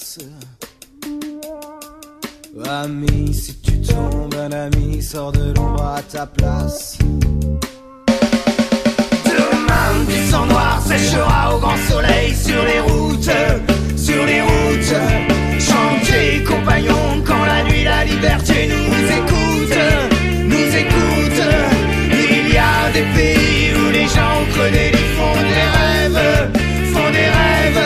place. Ami, si tu tombes, un ami sort de l'ombre à ta place. Demain, du sang noir séchera au grand soleil sur les routes, sur les routes. Chantez, compagnons, quand la nuit, la liberté nous écoute, nous écoute. Il y a des pays où les gens creux des lits font des rêves, font des rêves.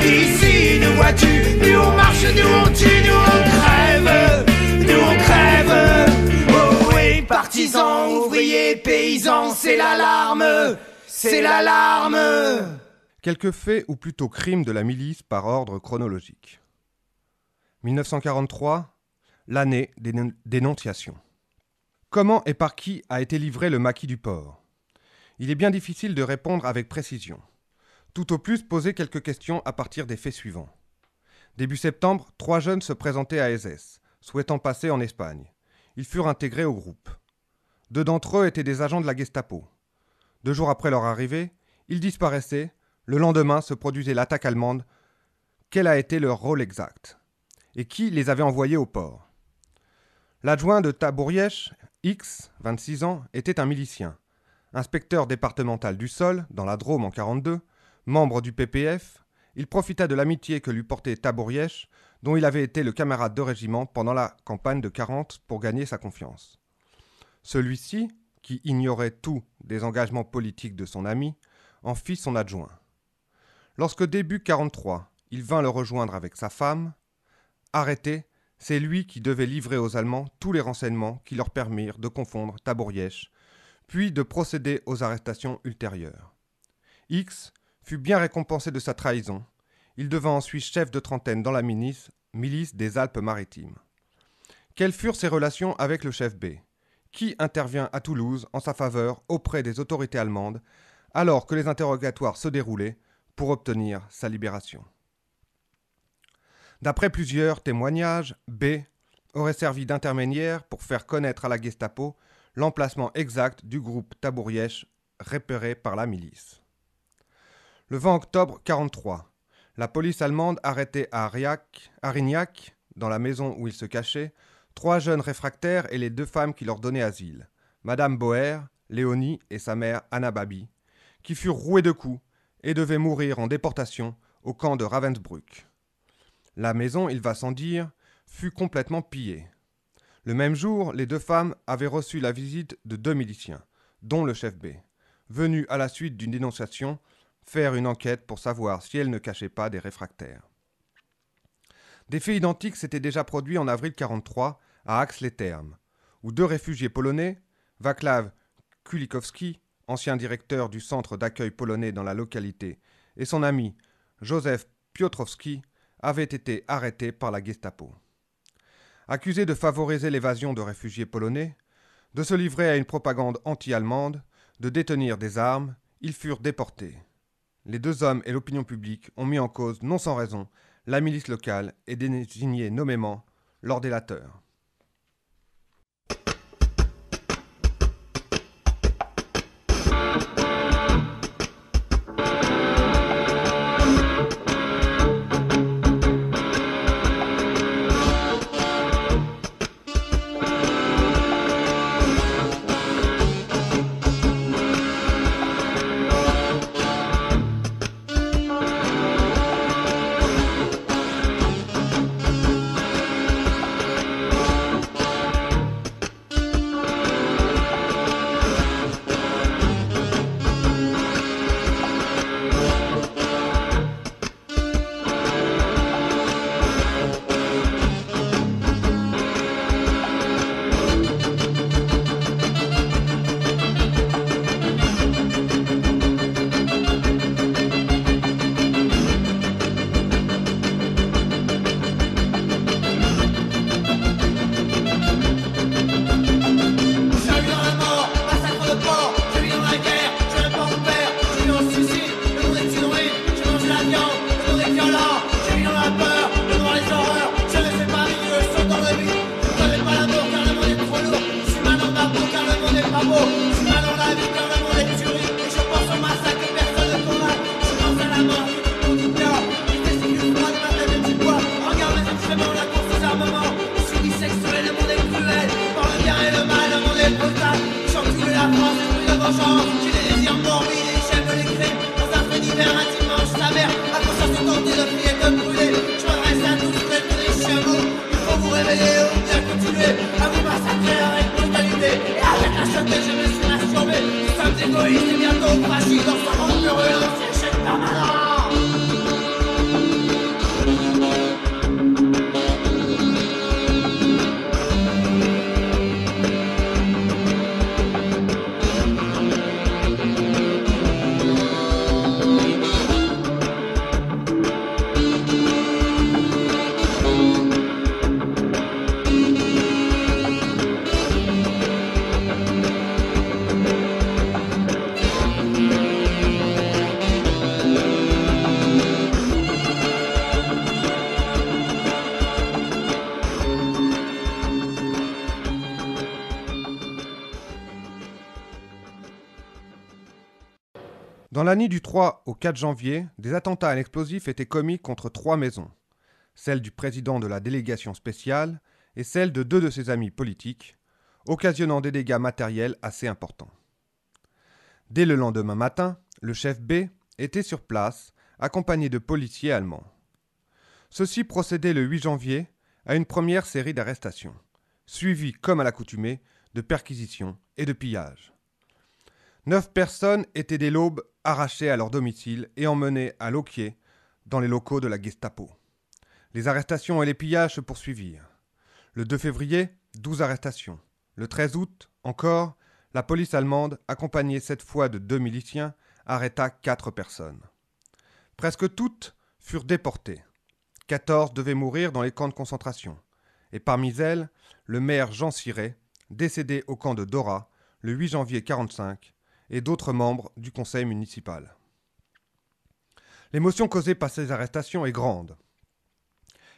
Ici, nous vois-tu, nous on marche, nous on tue, nous on crève, nous on crève. Oh oui, partisans, ouvriers, paysans, c'est l'alarme, c'est l'alarme. Quelques faits, ou plutôt crimes de la milice par ordre chronologique. 1943, l'année des dénonciations. Comment et par qui a été livré le maquis du port ? Il est bien difficile de répondre avec précision. Tout au plus poser quelques questions à partir des faits suivants. Début septembre, 3 jeunes se présentaient à Ezès, souhaitant passer en Espagne. Ils furent intégrés au groupe. 2 d'entre eux étaient des agents de la Gestapo. 2 jours après leur arrivée, ils disparaissaient. Le lendemain se produisait l'attaque allemande. Quel a été leur rôle exact ? Et qui les avait envoyés au port ? L'adjoint de Tabouriech, X, 26 ans, était un milicien. Inspecteur départemental du sol, dans la Drôme en 1942, membre du PPF, il profita de l'amitié que lui portait Tabouriech, dont il avait été le camarade de régiment pendant la campagne de 1940 pour gagner sa confiance. Celui-ci, qui ignorait tout des engagements politiques de son ami, en fit son adjoint. Lorsque début 1943, il vint le rejoindre avec sa femme, arrêté, c'est lui qui devait livrer aux Allemands tous les renseignements qui leur permirent de confondre Tabouriech, puis de procéder aux arrestations ultérieures. X fut bien récompensé de sa trahison. Il devint ensuite chef de trentaine dans la milice des Alpes-Maritimes. Quelles furent ses relations avec le chef B, qui intervient à Toulouse en sa faveur auprès des autorités allemandes, alors que les interrogatoires se déroulaient pour obtenir sa libération. D'après plusieurs témoignages, B aurait servi d'intermédiaire pour faire connaître à la Gestapo l'emplacement exact du groupe Tabouriech repéré par la milice. Le 20 octobre 1943, la police allemande arrêtait à Arignac, dans la maison où ils se cachaient, 3 jeunes réfractaires et les 2 femmes qui leur donnaient asile, Madame Boer, Léonie et sa mère Anna Babi, qui furent rouées de coups et devaient mourir en déportation au camp de Ravensbrück. La maison, il va sans dire, fut complètement pillée. Le même jour, les 2 femmes avaient reçu la visite de 2 miliciens, dont le chef B, venus à la suite d'une dénonciation faire une enquête pour savoir si elles ne cachaient pas des réfractaires. Des faits identiques s'étaient déjà produits en avril 1943 à Ax-les-Thermes, où 2 réfugiés polonais, Wacław Kulikowski, ancien directeur du centre d'accueil polonais dans la localité, et son ami Józef Piotrowski, avaient été arrêtés par la Gestapo. Accusés de favoriser l'évasion de réfugiés polonais, de se livrer à une propagande anti-allemande, de détenir des armes, ils furent déportés. Les 2 hommes et l'opinion publique ont mis en cause, non sans raison, la milice locale et désigné nommément leur délateur. vengeance, j'ai des désirs morbides, j'aime les crimes. Dans un fait divers, un dimanche, sa mère, ma conscience est tentée de prier, de brûler. Je m'adresse à tous, tels que des chameaux. Il faut vous réveiller ou bien continuer à vous massacrer avec brutalité. Et avec la choquée, je me suis masturbé. Nous sommes égoïstes et bientôt fragiles. Dans ce monde brûlant, c'est l'échec permanent. Dans la nuit du 3 au 4 janvier, des attentats à l'explosif étaient commis contre 3 maisons, celle du président de la délégation spéciale et celle de 2 de ses amis politiques, occasionnant des dégâts matériels assez importants. Dès le lendemain matin, le chef B était sur place, accompagné de policiers allemands. Ceux-ci procédaient le 8 janvier à une première série d'arrestations, suivie, comme à l'accoutumée, de perquisitions et de pillages. 9 personnes étaient dès l'aube arrachées à leur domicile et emmenées à Loquier, dans les locaux de la Gestapo. Les arrestations et les pillages se poursuivirent. Le 2 février, 12 arrestations. Le 13 août, encore, la police allemande, accompagnée cette fois de 2 miliciens, arrêta 4 personnes. Presque toutes furent déportées. 14 devaient mourir dans les camps de concentration. Et parmi elles, le maire Jean Siret, décédé au camp de Dora, le 8 janvier 1945, et d'autres membres du conseil municipal. L'émotion causée par ces arrestations est grande,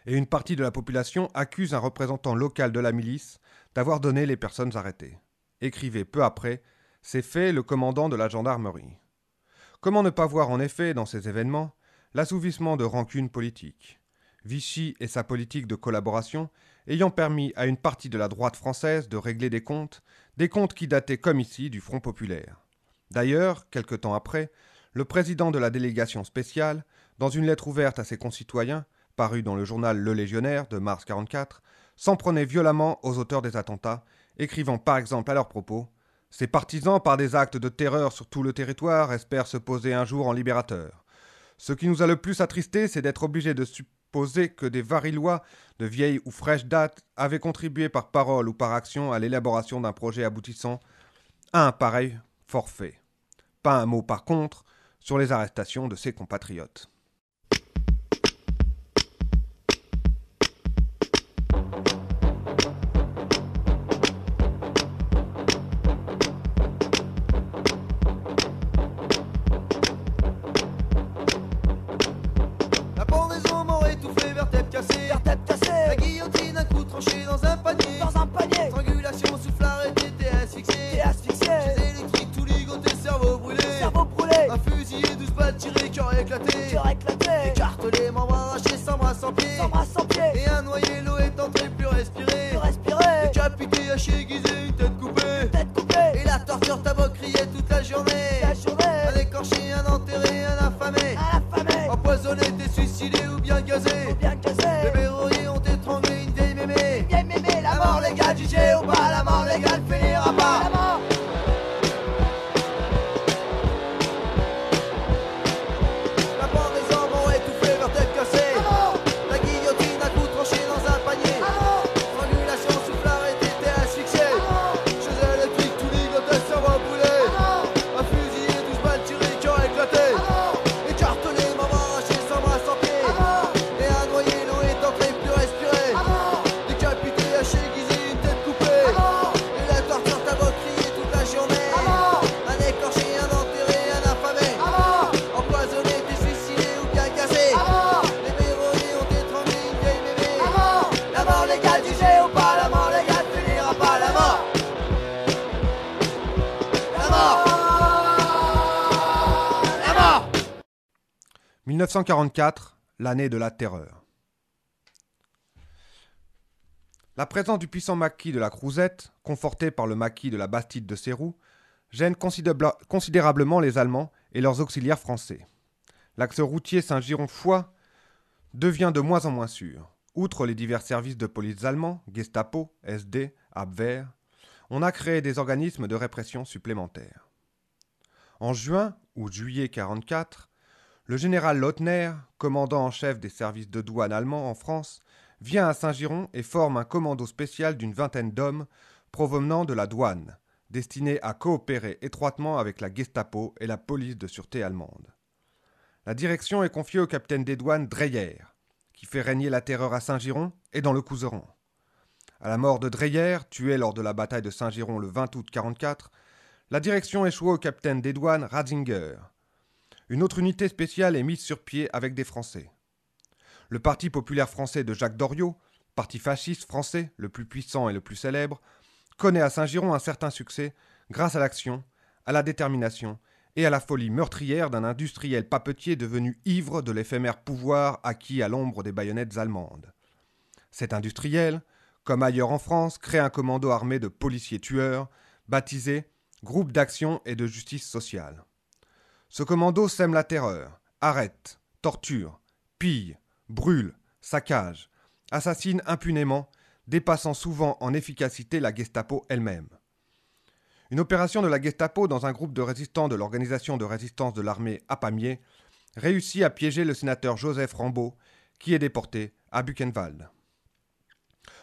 et une partie de la population accuse un représentant local de la milice d'avoir donné les personnes arrêtées. Écrivait peu après ces faits le commandant de la gendarmerie. Comment ne pas voir en effet dans ces événements l'assouvissement de rancune politique, Vichy et sa politique de collaboration ayant permis à une partie de la droite française de régler des comptes qui dataient comme ici du Front populaire. D'ailleurs, quelque temps après, le président de la délégation spéciale, dans une lettre ouverte à ses concitoyens, parue dans le journal Le Légionnaire de mars 1944, s'en prenait violemment aux auteurs des attentats, écrivant par exemple à leur propos « Ces partisans, par des actes de terreur sur tout le territoire, espèrent se poser un jour en libérateurs. Ce qui nous a le plus attristé, c'est d'être obligés de supposer que des varillois de vieille ou fraîche date avaient contribué par parole ou par action à l'élaboration d'un projet aboutissant à un pareil forfait. » Pas un mot par contre sur les arrestations de ses compatriotes. La pendaison m'aurait étouffé, vertèbre cassée, la guillotine un coup tranché dans un panier, strangulation sous l'arrêté, t'es asphyxié, chez électrique tout ligoté, cerveau brûlé, un fusil et 12 balles tirées, cœur éclaté, écartelé, membres arrachés, sans bras sans pied, et un noyé, l'eau est entrée, plus respirer, décapité, haché, aiguisé, une tête coupée, et la torture t'as beau crier toute la journée, un écorché, un enterré, un affamé, empoisonné, t'es suicidé ou bien gazé, les verrouillés ont étranglé une vieille mémé, la mort légale, jugée ou pas, la mort légale finira pas. La pendaison m'aurait étouffé, vertèbre cassée, la guillotine un coup tranché dans un panier, strangulation sous l'arrêté, t'es asphyxié, chez électrique tout ligoté, cerveau brûlé, un fusil et 12 balles tirées, cœur éclaté, écartelé, membres arrachés, sans bras sans pied, et un noyé, l'eau est entrée, plus respirer, décapité, haché, aiguisé, une tête coupée, et la torture t'as beau crier toute la journée, un écorché, un enterré, un affamé, empoisonné, t'es suicidé ou bien gazé, les verrouillés ont étranglé une vieille mémé, la mort légale, jugée ou pas, la mort légale finira pas, la mort, la mort, la mort. 1944, l'année de la terreur. La présence du puissant maquis de la Crouzette, conforté par le maquis de la Bastide de Sérou, gêne considérablement les Allemands et leurs auxiliaires français. L'axe routier Saint-Giron-Foix devient de moins en moins sûr. Outre les divers services de police allemands, Gestapo, SD, Abwehr, on a créé des organismes de répression supplémentaires. En juin ou juillet 1944, le général Lautner, commandant en chef des services de douane allemands en France, vient à Saint-Giron et forme un commando spécial d'une vingtaine d'hommes provenant de la douane, destiné à coopérer étroitement avec la Gestapo et la police de sûreté allemande. La direction est confiée au capitaine des douanes Dreyer, qui fait régner la terreur à Saint-Giron et dans le Couserans. À la mort de Dreyer, tué lors de la bataille de Saint-Giron le 20 août 1944, la direction échoua au capitaine des douanes Ratzinger. Une autre unité spéciale est mise sur pied avec des Français. Le Parti populaire français de Jacques Doriot, parti fasciste français le plus puissant et le plus célèbre, connaît à Saint-Giron un certain succès grâce à l'action, à la détermination et à la folie meurtrière d'un industriel papetier devenu ivre de l'éphémère pouvoir acquis à l'ombre des baïonnettes allemandes. Cet industriel, comme ailleurs en France, crée un commando armé de policiers tueurs, baptisé Groupe d'action et de justice sociale. Ce commando sème la terreur, arrête, torture, pille, brûle, saccage, assassine impunément, dépassant souvent en efficacité la Gestapo elle-même. Une opération de la Gestapo dans un groupe de résistants de l'organisation de résistance de l'armée à Pamiers réussit à piéger le sénateur Joseph Rambaud, qui est déporté à Buchenwald.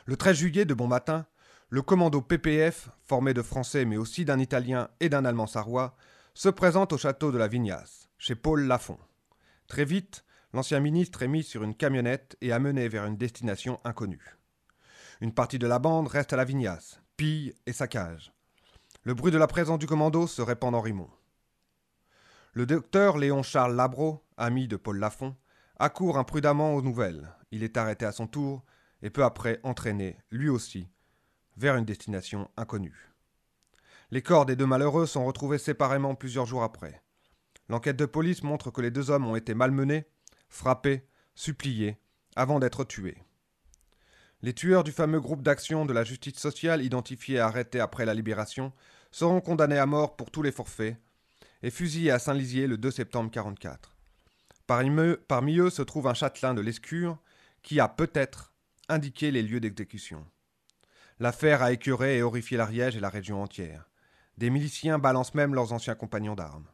Le 13 juillet de bon matin, le commando PPF, formé de Français mais aussi d'un Italien et d'un Allemand sarrois, se présente au château de la Vignasse, chez Paul Lafont. Très vite, l'ancien ministre est mis sur une camionnette et amené vers une destination inconnue. Une partie de la bande reste à la Vignasse, pille et saccage. Le bruit de la présence du commando se répand dans Rimont. Le docteur Léon-Charles Labro, ami de Paul Lafont, accourt imprudemment aux nouvelles. Il est arrêté à son tour et peu après entraîné, lui aussi, vers une destination inconnue. Les corps des deux malheureux sont retrouvés séparément plusieurs jours après. L'enquête de police montre que les deux hommes ont été malmenés, frappés, suppliés, avant d'être tués. Les tueurs du fameux groupe d'action de la justice sociale identifiés et arrêtés après la libération seront condamnés à mort pour tous les forfaits et fusillés à Saint-Lizier le 2 septembre 1944. Parmi eux se trouve un châtelain de l'Escure qui a peut-être indiqué les lieux d'exécution. L'affaire a écœuré et horrifié l'Ariège et la région entière. Des miliciens balancent même leurs anciens compagnons d'armes.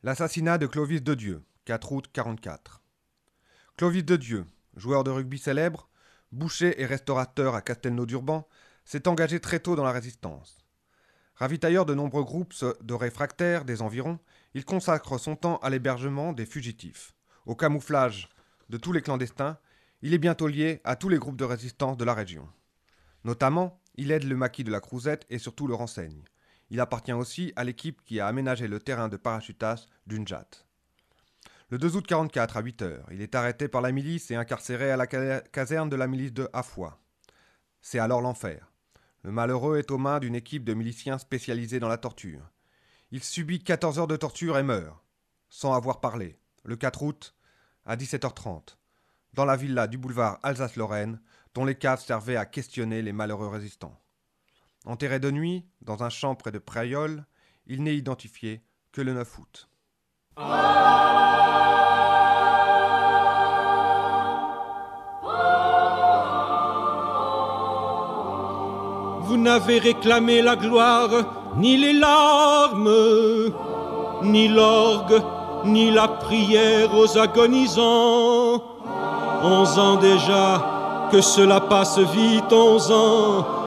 L'assassinat de Clovis Dedieu, 4 août 1944. Clovis Dedieu, joueur de rugby célèbre, boucher et restaurateur à Castelnau-d'Urban, s'est engagé très tôt dans la résistance. Ravitailleur de nombreux groupes de réfractaires des environs, il consacre son temps à l'hébergement des fugitifs. Au camouflage de tous les clandestins, il est bientôt lié à tous les groupes de résistance de la région. Notamment, il aide le maquis de la Crouzette et surtout le renseigne. Il appartient aussi à l'équipe qui a aménagé le terrain de parachutage d'une jatte. Le 2 août 1944, à 8 h, il est arrêté par la milice et incarcéré à la caserne de la milice de Affoy. C'est alors l'enfer. Le malheureux est aux mains d'une équipe de miliciens spécialisés dans la torture. Il subit 14 heures de torture et meurt, sans avoir parlé, le 4 août, à 17h30, dans la villa du boulevard Alsace-Lorraine, dont les caves servaient à questionner les malheureux résistants. Enterré de nuit, dans un champ près de Prailleul, il n'est identifié que le 9 août. Vous n'avez réclamé la gloire, ni les larmes, ni l'orgue, ni la prière aux agonisants. 11 ans déjà, que cela passe vite, 11 ans.